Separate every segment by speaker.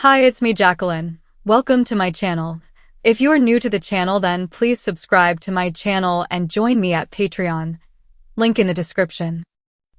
Speaker 1: Hi, it's me, Jacqueline. Welcome to my channel. If you are new to the channel, then please subscribe to my channel and join me at Patreon. Link in the description.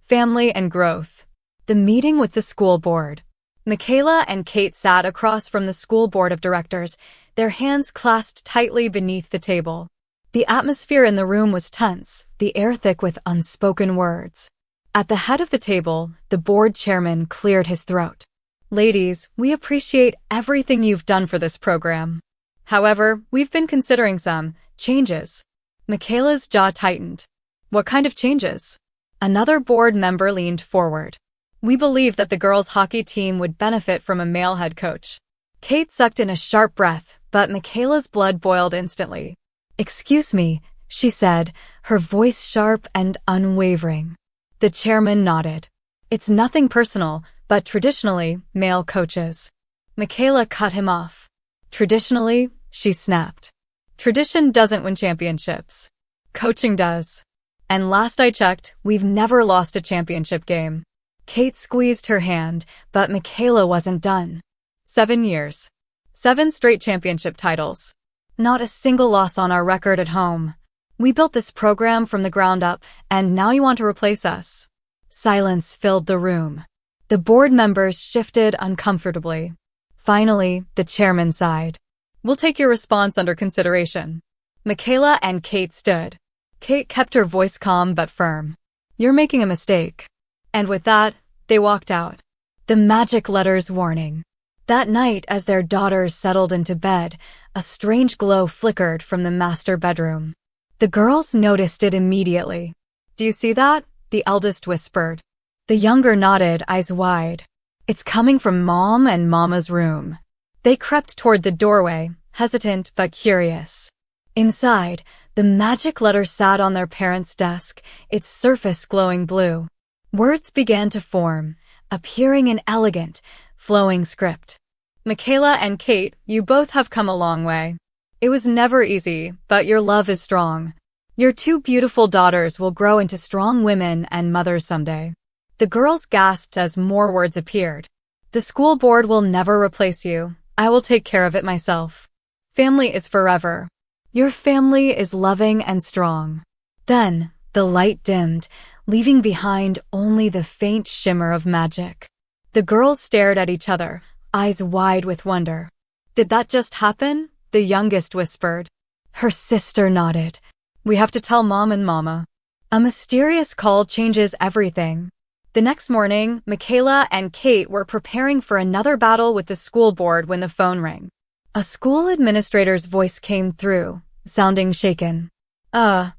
Speaker 1: Family and growth. The meeting with the school board. McKayla and Kate sat across from the school board of directors, their hands clasped tightly beneath the table. The atmosphere in the room was tense, the air thick with unspoken words. At the head of the table, the board chairman cleared his throat. Ladies, we appreciate everything you've done for this program. However, we've been considering some changes. McKayla's jaw tightened. What kind of changes? Another board member leaned forward. We believe that the girls' hockey team would benefit from a male head coach. Kate sucked in a sharp breath, but McKayla's blood boiled instantly. Excuse me, she said, her voice sharp and unwavering. The chairman nodded. It's nothing personal, but traditionally, male coaches. McKayla cut him off. Traditionally, she snapped. Tradition doesn't win championships. Coaching does. And last I checked, we've never lost a championship game. Kate squeezed her hand, but McKayla wasn't done. 7 years. 7 straight championship titles. Not a single loss on our record at home. We built this program from the ground up, and now you want to replace us. Silence filled the room. The board members shifted uncomfortably. Finally, the chairman sighed. We'll take your response under consideration. McKayla and Kate stood. Kate kept her voice calm but firm. You're making a mistake. And with that, they walked out. The magic letters warning. That night, as their daughters settled into bed, a strange glow flickered from the master bedroom. The girls noticed it immediately. Do you see that? The eldest whispered. The younger nodded, eyes wide. It's coming from Mom and Mama's room. They crept toward the doorway, hesitant but curious. Inside, the magic letter sat on their parents' desk, its surface glowing blue. Words began to form, appearing in elegant, flowing script. McKayla and Kate, you both have come a long way. It was never easy, but your love is strong. Your 2 beautiful daughters will grow into strong women and mothers someday. The girls gasped as more words appeared. The school board will never replace you. I will take care of it myself. Family is forever. Your family is loving and strong. Then, the light dimmed, leaving behind only the faint shimmer of magic. The girls stared at each other, eyes wide with wonder. Did that just happen? The youngest whispered. Her sister nodded. We have to tell Mom and Mama. A mysterious call changes everything. The next morning, McKayla and Kate were preparing for another battle with the school board when the phone rang. A school administrator's voice came through, sounding shaken. Coach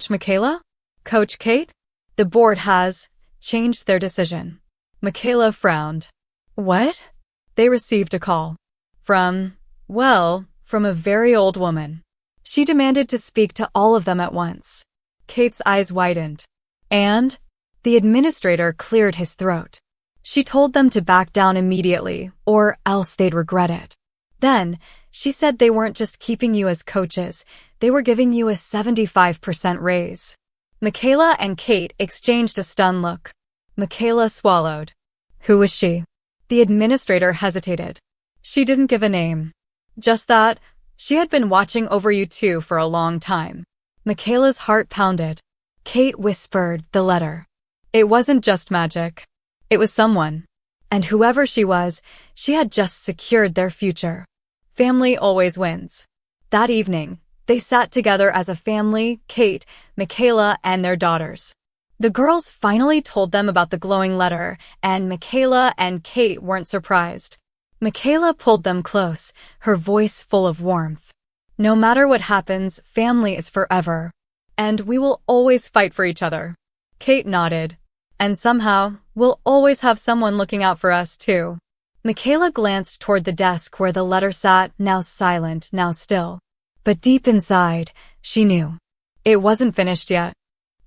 Speaker 1: McKayla? Coach Kate? The board has changed their decision. McKayla frowned. What? They received a call. From a very old woman. She demanded to speak to all of them at once. Kate's eyes widened. And? The administrator cleared his throat. She told them to back down immediately, or else they'd regret it. Then, she said they weren't just keeping you as coaches, they were giving you a 75% raise. McKayla and Kate exchanged a stunned look. McKayla swallowed. Who was she? The administrator hesitated. She didn't give a name. Just that, she had been watching over you 2 for a long time. McKayla's heart pounded. Kate whispered the letter. It wasn't just magic. It was someone. And whoever she was, she had just secured their future. Family always wins. That evening, they sat together as a family, Kate, McKayla, and their daughters. The girls finally told them about the glowing letter, and McKayla and Kate weren't surprised. McKayla pulled them close, her voice full of warmth. No matter what happens, family is forever. And we will always fight for each other. Kate nodded. And somehow, we'll always have someone looking out for us, too. McKayla glanced toward the desk where the letter sat, now silent, now still. But deep inside, she knew. It wasn't finished yet.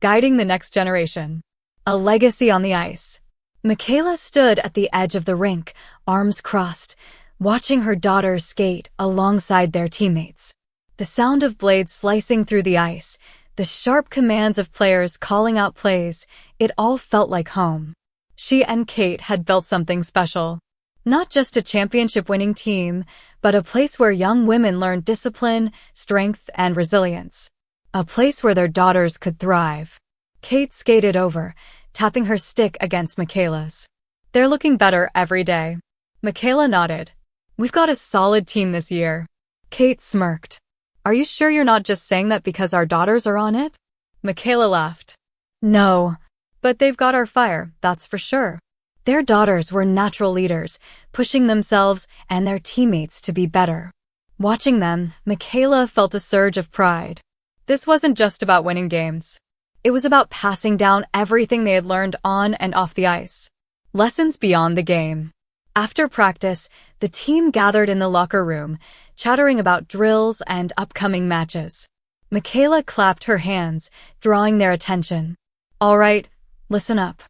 Speaker 1: Guiding the next generation. A legacy on the ice. McKayla stood at the edge of the rink, arms crossed, watching her daughters skate alongside their teammates. The sound of blades slicing through the ice, the sharp commands of players calling out plays, it all felt like home. She and Kate had built something special. Not just a championship-winning team, but a place where young women learn discipline, strength, and resilience. A place where their daughters could thrive. Kate skated over, tapping her stick against McKayla's. They're looking better every day. McKayla nodded. We've got a solid team this year. Kate smirked. Are you sure you're not just saying that because our daughters are on it? McKayla laughed. No, but they've got our fire, that's for sure. Their daughters were natural leaders, pushing themselves and their teammates to be better. Watching them, McKayla felt a surge of pride. This wasn't just about winning games. It was about passing down everything they had learned on and off the ice. Lessons beyond the game. After practice, the team gathered in the locker room, chattering about drills and upcoming matches. McKayla clapped her hands, drawing their attention. All right, listen up.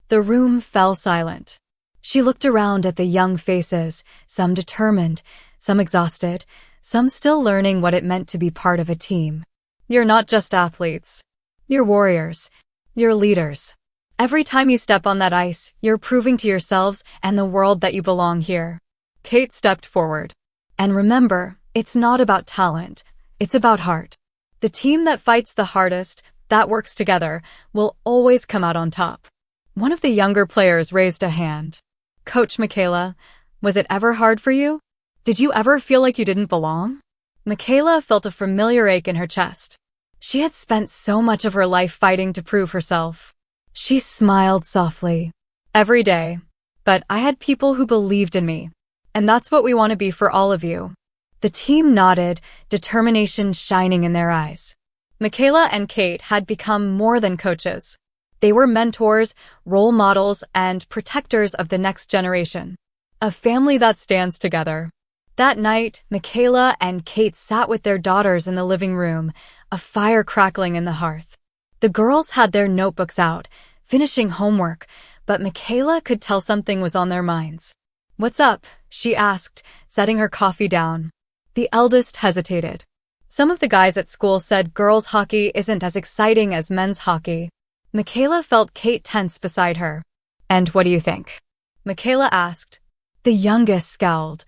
Speaker 1: The room fell silent. She looked around at the young faces, some determined, some exhausted, some still learning what it meant to be part of a team. You're not just athletes. You're warriors. You're leaders. Every time you step on that ice, you're proving to yourselves and the world that you belong here. Kate stepped forward. And remember, it's not about talent. It's about heart. The team that fights the hardest, that works together, will always come out on top. One of the younger players raised a hand. Coach McKayla, was it ever hard for you? Did you ever feel like you didn't belong? McKayla felt a familiar ache in her chest. She had spent so much of her life fighting to prove herself. She smiled softly. Every day. But I had people who believed in me. And that's what we want to be for all of you. The team nodded, determination shining in their eyes. McKayla and Kate had become more than coaches. They were mentors, role models, and protectors of the next generation. A family that stands together. That night, McKayla and Kate sat with their daughters in the living room, a fire crackling in the hearth. The girls had their notebooks out, finishing homework, but McKayla could tell something was on their minds. What's up? She asked, setting her coffee down. The eldest hesitated. Some of the guys at school said girls' hockey isn't as exciting as men's hockey. McKayla felt Kate tense beside her. And what do you think? McKayla asked. The youngest scowled.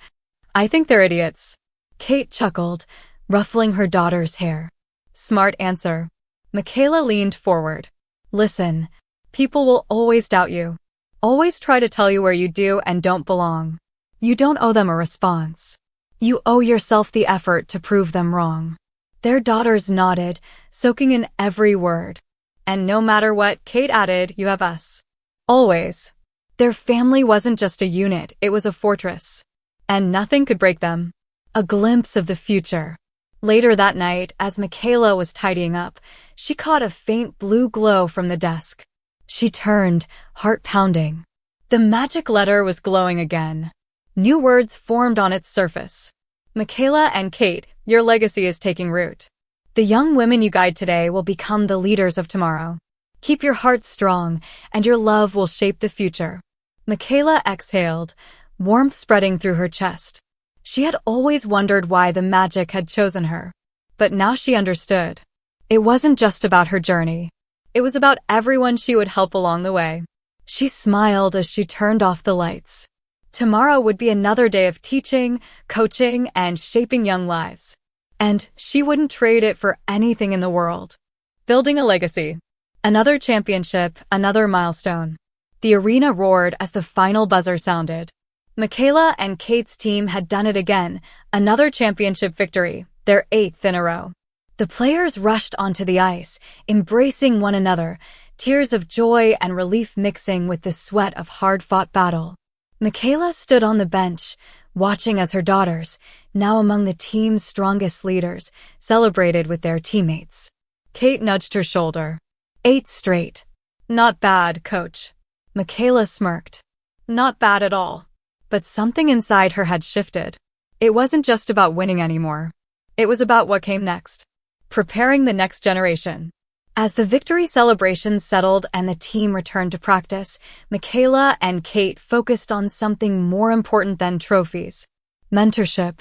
Speaker 1: I think they're idiots. Kate chuckled, ruffling her daughter's hair. Smart answer. McKayla leaned forward. Listen, people will always doubt you. Always try to tell you where you do and don't belong. You don't owe them a response. You owe yourself the effort to prove them wrong. Their daughters nodded, soaking in every word. And no matter what, Kate added, you have us. Always. Their family wasn't just a unit, it was a fortress. And nothing could break them. A glimpse of the future. Later that night, as McKayla was tidying up, she caught a faint blue glow from the desk. She turned, heart pounding. The magic letter was glowing again. New words formed on its surface. McKayla and Kate, your legacy is taking root. The young women you guide today will become the leaders of tomorrow. Keep your hearts strong, and your love will shape the future. McKayla exhaled, warmth spreading through her chest. She had always wondered why the magic had chosen her. But now she understood. It wasn't just about her journey. It was about everyone she would help along the way. She smiled as she turned off the lights. Tomorrow would be another day of teaching, coaching, and shaping young lives. And she wouldn't trade it for anything in the world. Building a legacy. Another championship, another milestone. The arena roared as the final buzzer sounded. McKayla and Kate's team had done it again, another championship victory, their 8th in a row. The players rushed onto the ice, embracing one another, tears of joy and relief mixing with the sweat of hard-fought battle. McKayla stood on the bench, watching as her daughters, now among the team's strongest leaders, celebrated with their teammates. Kate nudged her shoulder. 8 straight. Not bad, coach. McKayla smirked. Not bad at all. But something inside her had shifted. It wasn't just about winning anymore. It was about what came next. Preparing the next generation. As the victory celebrations settled and the team returned to practice, McKayla and Kate focused on something more important than trophies. Mentorship.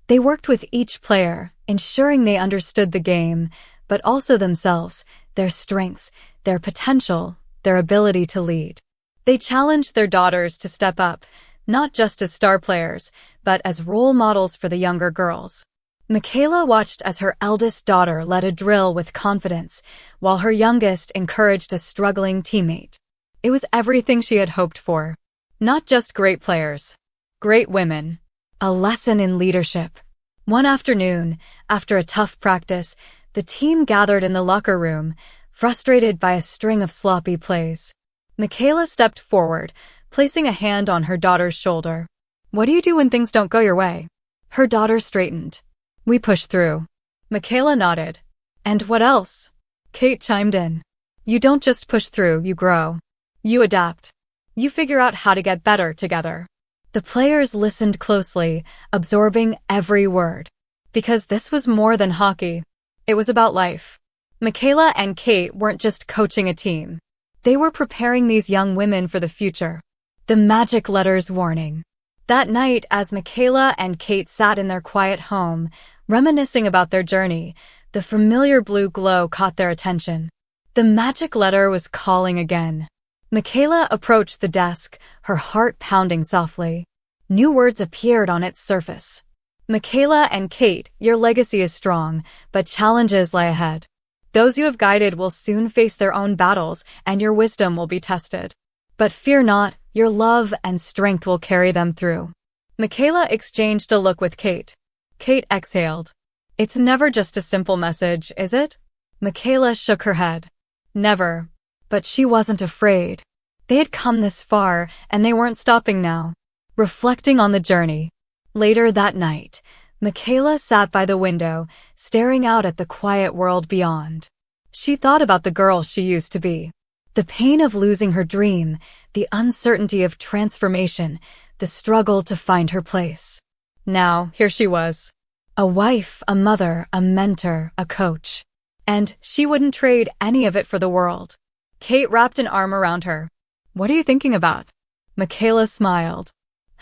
Speaker 1: They worked with each player, ensuring they understood the game, but also themselves, their strengths, their potential, their ability to lead. They challenged their daughters to step up, not just as star players, but as role models for the younger girls. McKayla watched as her eldest daughter led a drill with confidence, while her youngest encouraged a struggling teammate. It was everything she had hoped for. Not just great players, great women. A lesson in leadership. One afternoon, after a tough practice, the team gathered in the locker room, frustrated by a string of sloppy plays. McKayla stepped forward, placing a hand on her daughter's shoulder. "What do you do when things don't go your way?" Her daughter straightened. "We push through." McKayla nodded. "And what else?" Kate chimed in. "You don't just push through, you grow. You adapt. You figure out how to get better together." The players listened closely, absorbing every word. Because this was more than hockey. It was about life. McKayla and Kate weren't just coaching a team. They were preparing these young women for the future. The magic letters warning. That night, as McKayla and Kate sat in their quiet home, reminiscing about their journey, the familiar blue glow caught their attention. The magic letter was calling again. McKayla approached the desk, her heart pounding softly. New words appeared on its surface. "McKayla and Kate, your legacy is strong, but challenges lie ahead. Those you have guided will soon face their own battles, and your wisdom will be tested. But fear not, your love and strength will carry them through." McKayla exchanged a look with Kate. Kate exhaled. "It's never just a simple message, is it?" McKayla shook her head. "Never." But she wasn't afraid. They had come this far, and they weren't stopping now. Reflecting on the journey. Later that night, McKayla sat by the window, staring out at the quiet world beyond. She thought about the girl she used to be. The pain of losing her dream, the uncertainty of transformation, the struggle to find her place. Now, here she was. A wife, a mother, a mentor, a coach. And she wouldn't trade any of it for the world. Kate wrapped an arm around her. "What are you thinking about?" McKayla smiled.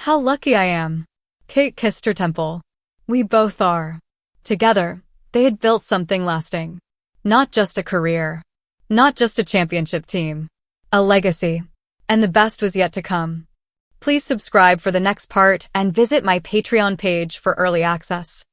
Speaker 1: "How lucky I am." Kate kissed her temple. "We both are." Together, they had built something lasting. Not just a career. Not just a championship team. A legacy. And the best was yet to come. Please subscribe for the next part and visit my Patreon page for early access.